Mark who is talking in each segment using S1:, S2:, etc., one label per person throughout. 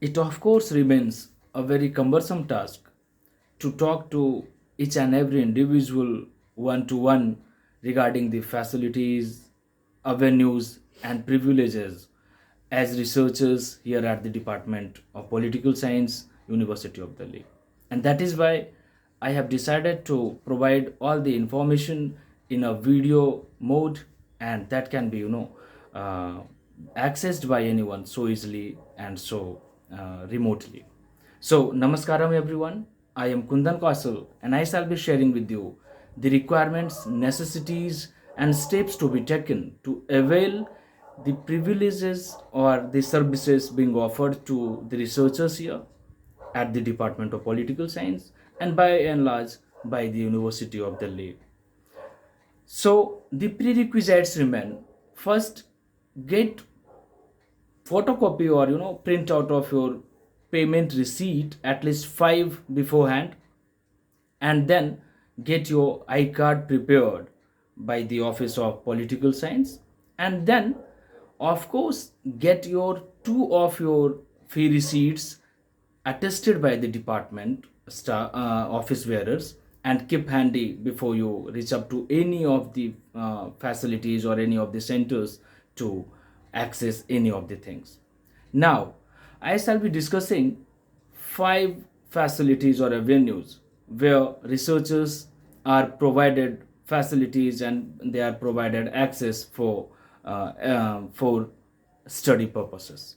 S1: It of course remains a very cumbersome task to talk to each and every individual one to one regarding the facilities, avenues, and privileges as researchers here at the Department of Political Science, University of Delhi. And that is why I have decided to provide all the information in a video mode, and that can be, uh, accessed by anyone so easily and so remotely. So, Namaskaram everyone. I am Kundan Kaushal, and I shall be sharing with you the requirements, necessities, and steps to be taken to avail the privileges or the services being offered to the researchers here at the Department of Political Science and by and large by the University of Delhi. So the prerequisites remain. First, get photocopy or print out of your payment receipt at least 5 beforehand, and then get your I-card prepared by the Office of Political Science, and then of course get your two of your fee receipts attested by the department office bearers, and keep handy before you reach up to any of the facilities or any of the centers to access any of the things. Now I shall be discussing 5 facilities or avenues where researchers are provided facilities and they are provided access for study purposes.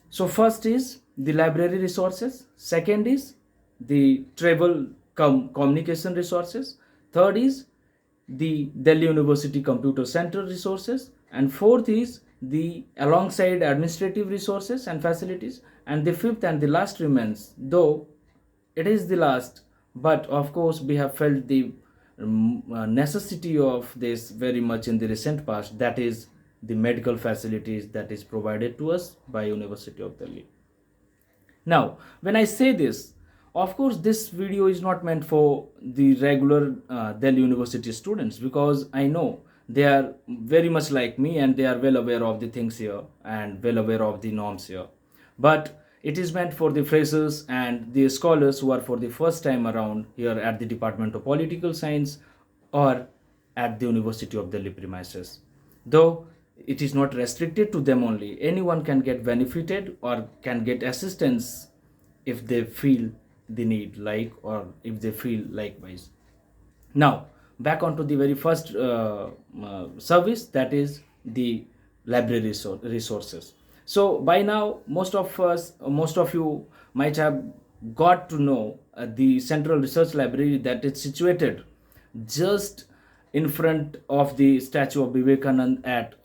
S1: So first is the library resources, second is the travel communication resources, third is the Delhi University Computer Center resources, and fourth is the alongside administrative resources and facilities, and the fifth and the last remains, though it is the last, but of course we have felt the necessity of this very much in the recent past, that is the medical facilities that is provided to us by University of Delhi. Now when I say this, of course this video is not meant for the regular Delhi University students, because I know they are very much like me and they are well aware of the things here and well aware of the norms here, but it is meant for the freshers and the scholars who are for the first time around here at the Department of Political Science or at the University of Delhi premises. Though it is not restricted to them only, anyone can get benefited or can get assistance if they feel the need, like, or if they feel likewise. Now back onto the very first service, that is the library resources. So by now most of you might have got to know the Central Research Library that is situated just in front of the statue of Vivekanand at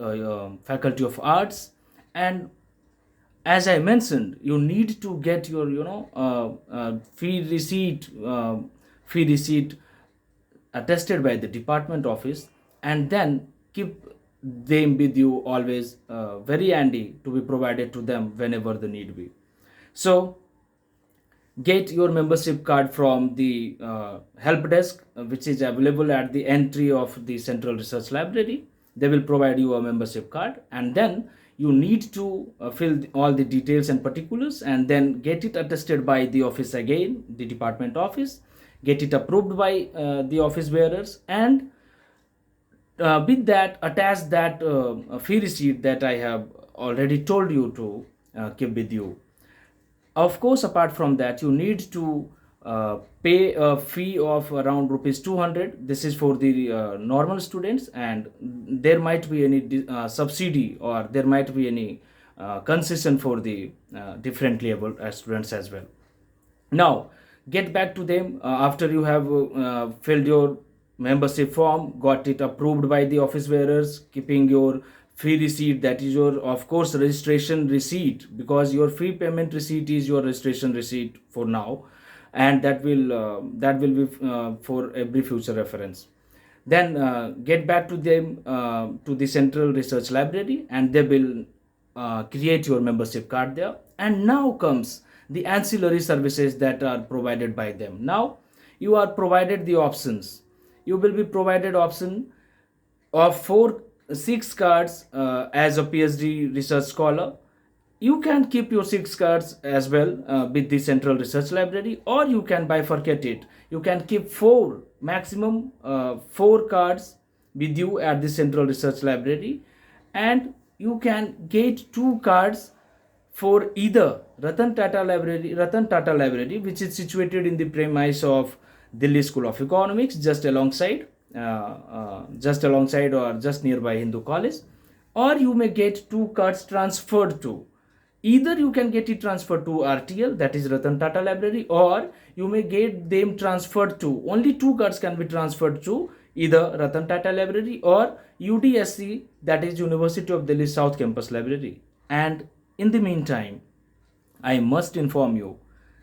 S1: Faculty of Arts. And as I mentioned, you need to get your fee receipt attested by the department office, and then keep them with you always, very handy to be provided to them whenever the need be. So get your membership card from the help desk, which is available at the entry of the Central Research Library. They will provide you a membership card, and then you need to fill all the details and particulars, and then get it attested by the office again, the department office, get it approved by the office bearers, and with that attach that fee receipt that I have already told you to keep with you. Of course, apart from that, you need to pay a fee of around rupees 200. This is for the normal students, and there might be any subsidy, or there might be any concession for the differently able students as well. Now get back to them after you have filled your membership form, got it approved by the office bearers, keeping your fee receipt, that is your of course registration receipt, because your fee payment receipt is your registration receipt for now, and that will be for every future reference. Then get back to them to the Central Research Library, and they will create your membership card there. And now comes the ancillary services that are provided by them. Now you are provided the options. You will be provided option of 6 cards as a PhD research scholar, You can keep your 6 cards as well with the Central Research Library, or you can bifurcate it. You can keep 4, maximum 4 cards with you at the Central Research Library, and you can get 2 cards for either Ratan Tata Library, which is situated in the premise of Delhi School of Economics, just alongside or just nearby Hindu College, or you may get 2 cards transferred to. Either you can get it transferred to RTL, that is Ratan Tata Library, or you may get them transferred to, only 2 cards can be transferred to either Ratan Tata Library or UDSC, that is University of Delhi South Campus Library. And in the meantime, I must inform you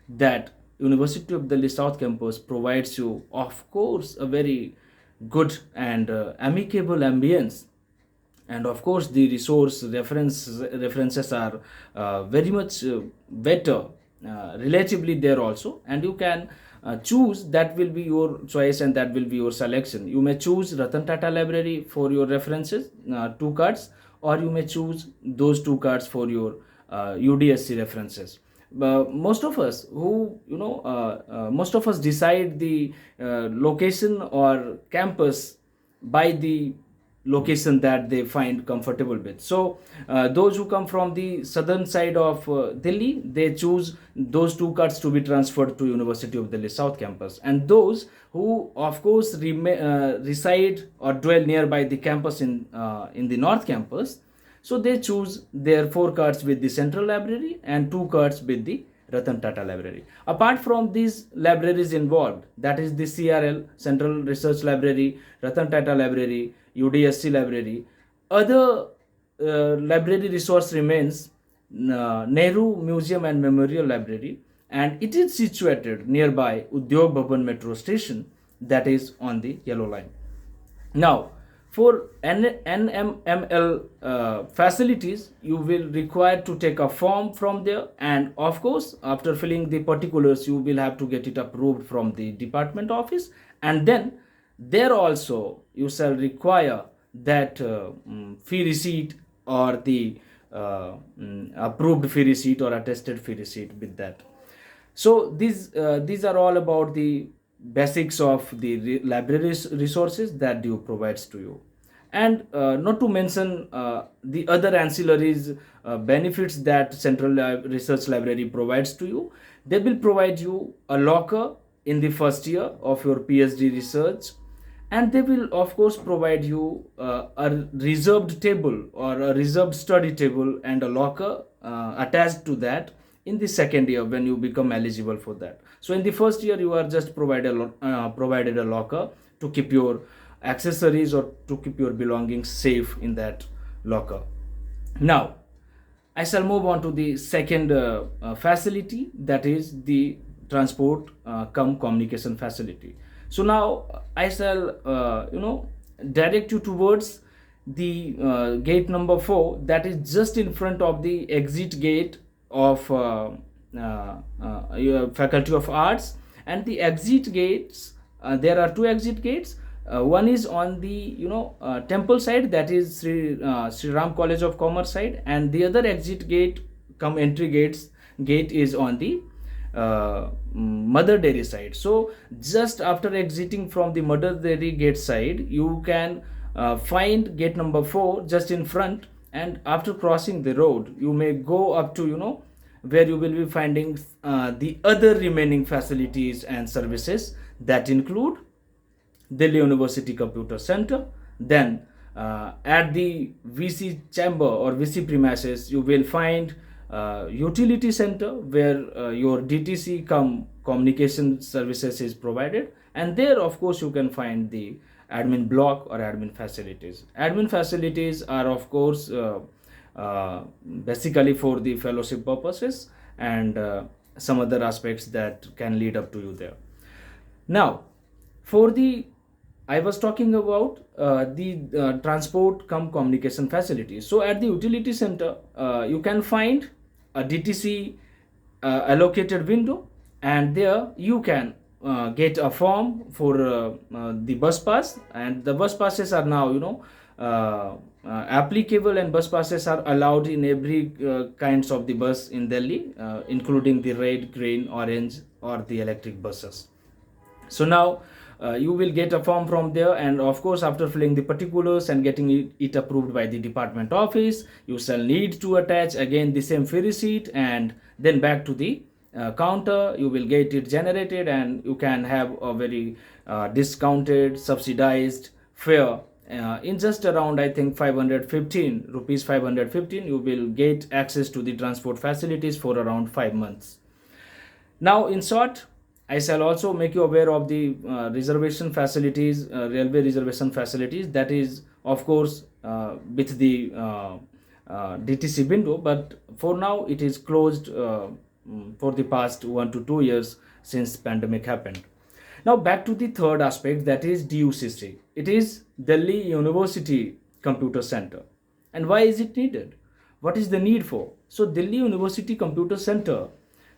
S1: that University of Delhi South Campus provides you, of course, a very good and amicable ambience, and of course the references are very much better relatively there also, and you can choose. That will be your choice and that will be your selection. You may choose Ratan Tata Library for your references, 2 cards, or you may choose those 2 cards for your UDSC references. Most of us decide the location or campus by the location that they find comfortable with. So those who come from the southern side of Delhi, they choose those 2 cards to be transferred to University of Delhi South Campus, and those who of course reside or dwell nearby the campus in the North Campus, so they choose their 4 cards with the Central Library and 2 cards with the Ratan Tata Library. Apart from these libraries involved, that is the CRL, Central Research Library, Ratan Tata Library, UDSC Library, other library resource remains Nehru Museum and Memorial Library, and it is situated nearby Udyog Bhavan Metro Station, that is on the Yellow Line. Now, for NMML facilities, you will require to take a form from there, and of course after filling the particulars you will have to get it approved from the department office, and then there also you shall require that fee receipt or the approved fee receipt or attested fee receipt with that. So these are all about the basics of the library resources that DU provides to you. And not to mention the other ancillaries benefits that Central Research Library provides to you. They will provide you a locker in the first year of your PhD research, and they will of course provide you a reserved table or a reserved study table and a locker attached to that in the second year when you become eligible for that. So in the first year you are just provided a locker to keep your accessories or to keep your belongings safe in that locker. Now I shall move on to the second facility, that is the transport cum communication facility. So now I shall direct you towards the gate number 4, that is just in front of the exit gate of your Faculty of Arts. And the exit gates, there are 2 exit gates. One is on the temple side, that is Sri Ram College of Commerce side, and the other exit gate come entry gate is on the Mother Dairy side. So just after exiting from the Mother Dairy gate side, you can find gate number 4 just in front, and after crossing the road you may go up to where you will be finding the other remaining facilities and services that include Delhi University Computer Center. Then at the VC chamber or VC premises you will find utility center where your DTC communication services is provided, and there of course you can find the admin block or admin facilities. Admin facilities are of course basically for the fellowship purposes and some other aspects that can lead up to you there. Now I was talking about the transport cum communication facilities. So at the utility center you can find a DTC allocated window, and there you can get a form for the bus pass, and the bus passes are now applicable and bus passes are allowed in every kinds of the bus in Delhi, including the red, green, orange, or the electric buses. So now you will get a form from there, and of course after filling the particulars and getting it approved by the department office, you shall need to attach again the same fee receipt, and then back to the counter you will get it generated, and you can have a very discounted, subsidized fare. In just around, I think, 515 rupees, 515, you will get access to the transport facilities for around 5 months. Now, in short, I shall also make you aware of the reservation facilities, railway reservation facilities. That is, of course, with the DTC window, but for now it is closed for the past 1 to 2 years since pandemic happened. Now back to the third aspect, that is DUCC. It is Delhi University Computer Center. And why is it needed? What is the need for? So Delhi University Computer Center,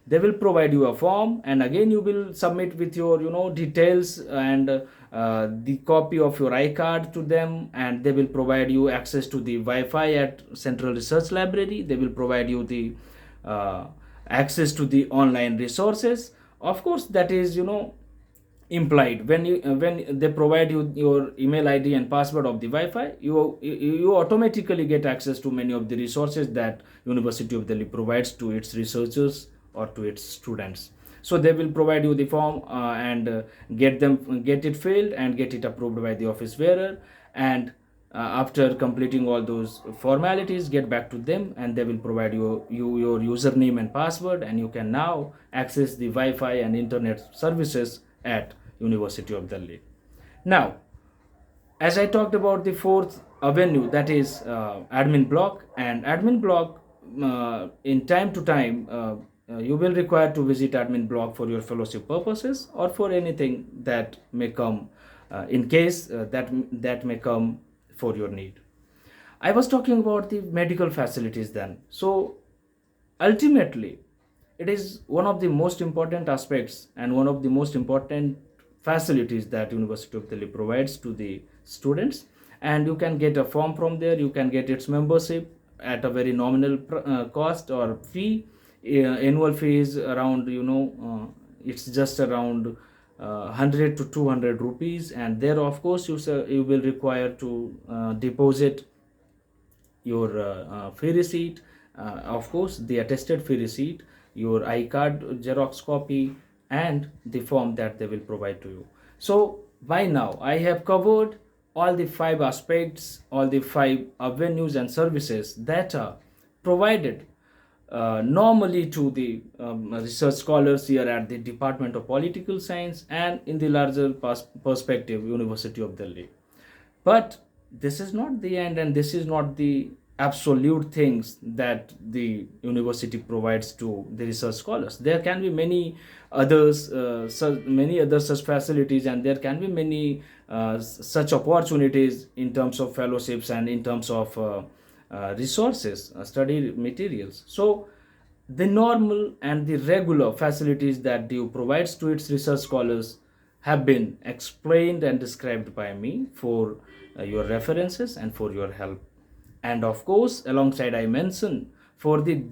S1: they will provide you a form, and again you will submit with your details and the copy of your iCard to them, and they will provide you access to the Wi-Fi at Central Research Library. They will provide you the access to the online resources. Of course, that is implied when they provide you your email ID and password of the Wi-Fi. You automatically get access to many of the resources that University of Delhi provides to its researchers or to its students. So they will provide you the form and get it filled and get it approved by the office bearer, and after completing all those formalities, get back to them, and they will provide you your username and password, and you can now access the Wi-Fi and internet services at University of Delhi. Now, as I talked about the fourth avenue, that is admin block. And admin block, in time to time, you will require to visit admin block for your fellowship purposes or for anything that may come in case that may come for your need. I was talking about the medical facilities then. So ultimately, it is one of the most important aspects and one of the most important facilities that University of Delhi provides to the students, and you can get a form from there. You can get its membership at a very nominal cost or fee. Annual fee is around it's just around 100 to 200 rupees, and there of course you will require to deposit your fee receipt, of course the attested fee receipt, your iCard Xerox copy, and the form that they will provide to you. So by now I have covered all the 5 aspects, all the 5 avenues and services that are provided normally to the research scholars here at the Department of Political Science and in the larger perspective University of Delhi. But this is not the end, and this is not the absolute things that the university provides to the research scholars. There can be many others, many other such facilities, and there can be many such opportunities in terms of fellowships and in terms of resources, study materials. So the normal and the regular facilities that DU provides to its research scholars have been explained and described by me for your references and for your help. And of course, alongside I mentioned, for the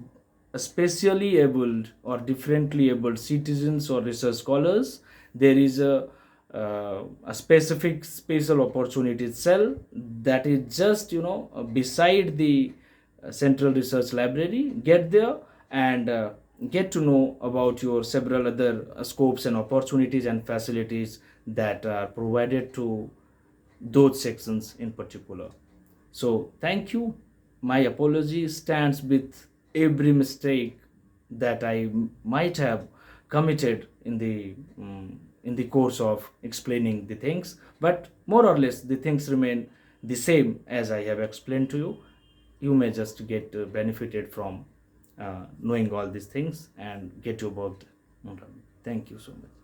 S1: specially abled or differently abled citizens or research scholars, there is a specific special opportunity cell that is just beside the Central Research Library. Get there and get to know about your several other scopes and opportunities and facilities that are provided to those sections in particular. So thank you. My apology stands with every mistake that I might have committed in the course of explaining the things, but more or less the things remain the same as I have explained to you. You may just get benefited from knowing all these things and get you about. Thank you so much.